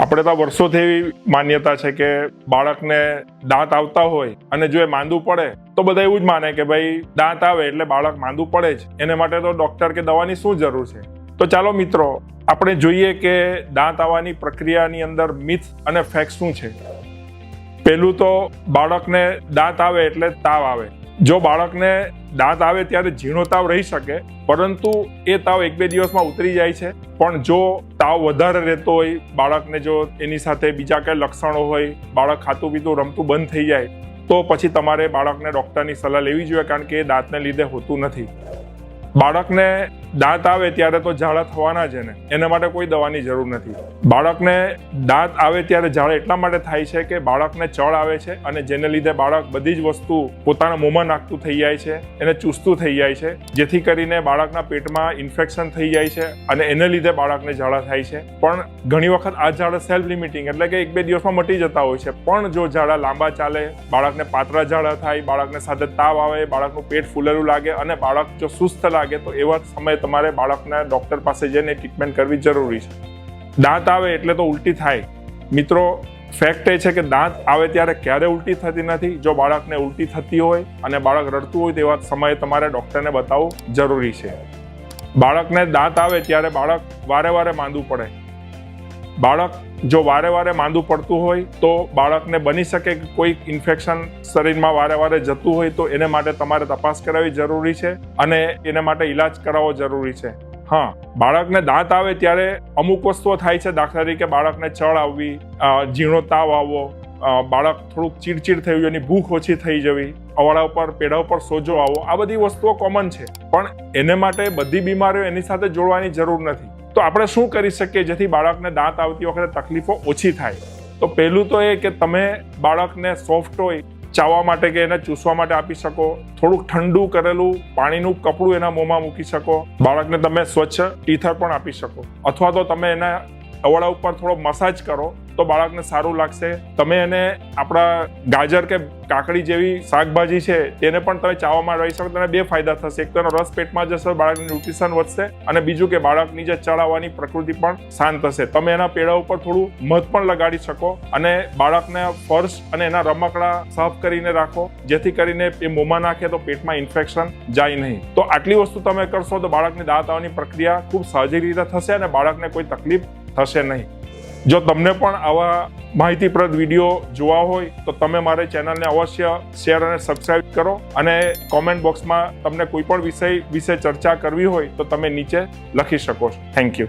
આપણે તો વર્ષોથી એવી માન્યતા છે કે બાળકને દાંત આવતા હોય અને જો એ માંદું પડે તો બધા એવું જ માને કે ભાઈ દાંત આવે એટલે બાળક માંદું પડે જ, એને માટે તો ડોક્ટર કે દવાની શું જરૂર છે. તો ચાલો મિત્રો આપણે જોઈએ કે દાંત આવવાની પ્રક્રિયાની અંદર મિથ અને ફેક્ટ શું છે. પહેલું તો બાળકને દાંત આવે એટલે તાવ આવે. જો બાળકને દાંત આવે ત્યારે ઝીણો તાવ રહી શકે, પરંતુ એ તાવ 1-2 દિવસમાં ઉતરી જાય છે. પણ જો તાવ વધારે રહેતો હોય, બાળકને જો એની સાથે બીજા કઈ લક્ષણો હોય, બાળક ખાતું પીતું રમતું બંધ થઈ જાય, તો પછી તમારે બાળકને ડૉક્ટરની સલાહ લેવી જોઈએ, કારણ કે એ દાંતને લીધે હોતું નથી. બાળકને દાંત આવે ત્યારે તો ઝાડા થવાના જ એના માટે કોઈ દવાની જરૂર નથી. બાળકને દાંત આવે ત્યારે ઝાડા એટલા માટે થાય છે કે બાળકને ચળ આવે છે અને જેને લીધે બાળક બધી જ વસ્તુ પોતાના મોંમાં નાખતું થઈ જાય છે, એને ચૂસતું થઈ જાય છે, જેથી કરીને બાળકના પેટમાં ઇન્ફેક્શન થઈ જાય છે અને એને લીધે બાળકને ઝાડા થાય છે. પણ ઘણી વખત આ ઝાડા સેલ્ફ લિમિટિંગ એટલે કે 1-2 દિવસમાં મટી જતા હોય છે. પણ જો ઝાડા લાંબા ચાલે, બાળકને પાતળા ઝાડા થાય, બાળકને સાથે તાવ આવે, બાળકનું પેટ ફૂલેલું લાગે અને બાળક જો સુસ્ત લાગે, તો એવા સમયે તમારે બાળકને ડૉક્ટર પાસે જઈને ટ્રીટમેન્ટ કરવી જરૂરી છે. દાંત આવે એટલે તો ઉલટી થાય. મિત્રો, ફેક્ટ એ છે કે દાંત આવે ત્યારે ક્યારે ઉલટી થતી નથી. જો બાળકને ઉલટી થતી હોય અને બાળક રડતું હોય, તેવા સમયે તમારે ડૉક્ટરને બતાવવું જરૂરી છે. બાળકને દાંત આવે ત્યારે બાળક વારે વારે માંદું પડે. બાળક જો વારે વારે માંદું પડતું હોય તો બાળકને બની શકે કે કોઈ ઇન્ફેક્શન શરીરમાં વારે વારે જતું હોય, તો એને માટે તમારે તપાસ કરાવવી જરૂરી છે અને એને માટે ઈલાજ કરાવવો જરૂરી છે. હા, બાળકને દાંત આવે ત્યારે અમુક વસ્તુઓ થાય છે. દાખલા તરીકે બાળકને ચળ આવવી, ઝીણો તાવ આવવો, બાળક થોડુંક ચીડચીડ થઈ જવી, એની ભૂખ ઓછી થઈ જવી, અવાડા ઉપર પેડા ઉપર સોજો આવવો, આ બધી વસ્તુઓ કોમન છે. પણ એને માટે બધી બીમારીઓ એની સાથે જોડવાની જરૂર નથી. તો આપણે શું કરી શકીએ જેથી બાળકને દાંત આવતી વખતે તકલીફો ઓછી થાય? તો પહેલું તો એ કે તમે બાળકને સોફ્ટ ટોય ચાવવા માટે કે એને ચૂસવા માટે આપી શકો. થોડુંક ઠંડુ કરેલું પાણીનું કપડું એના મોંમાં મૂકી શકો. બાળકને તમે સ્વચ્છ ટીથર પણ આપી શકો, અથવા તો તમે એના અવાડા ઉપર થોડો મસાજ કરો તો બાળકને સારું લાગશે. તમે એને આપણા ગાજર કે કાકડી જેવી શાકભાજી છે તેને પણ તમે ચાવવામાં રહી શકો. તેને 2 ફાયદા થશે. એક તો એનો રસ પેટમાં જશે, બાળકની ન્યુટ્રિશન વધશે, અને બીજું કે બાળકની જે ચડાવવાની પ્રકૃતિ પણ શાંત થશે. તમે એના પેડા ઉપર થોડું મધ પણ લગાડી શકો અને બાળકને ફર્શ અને એના રમકડા સાફ કરીને રાખો, જેથી કરીને એ મોંમાં નાખે તો પેટમાં ઇન્ફેક્શન જાય નહીં. તો આટલી વસ્તુ તમે કરશો તો બાળકની દાંત આવવાની પ્રક્રિયા ખૂબ સહજ રીતે થશે અને બાળકને કોઈ તકલીફ થશે નહીં. જો તમને પણ આવા માહિતીપ્રદ વિડીયો જોવા હોય તો તમે મારી ચેનલને અવશ્ય શેર અને સબસ્ક્રાઇબ કરો, અને કોમેન્ટ બોક્સમાં તમને કોઈ પણ વિષય વિશે ચર્ચા કરવી હોય તો તમે નીચે લખી શકો છો. Thank you.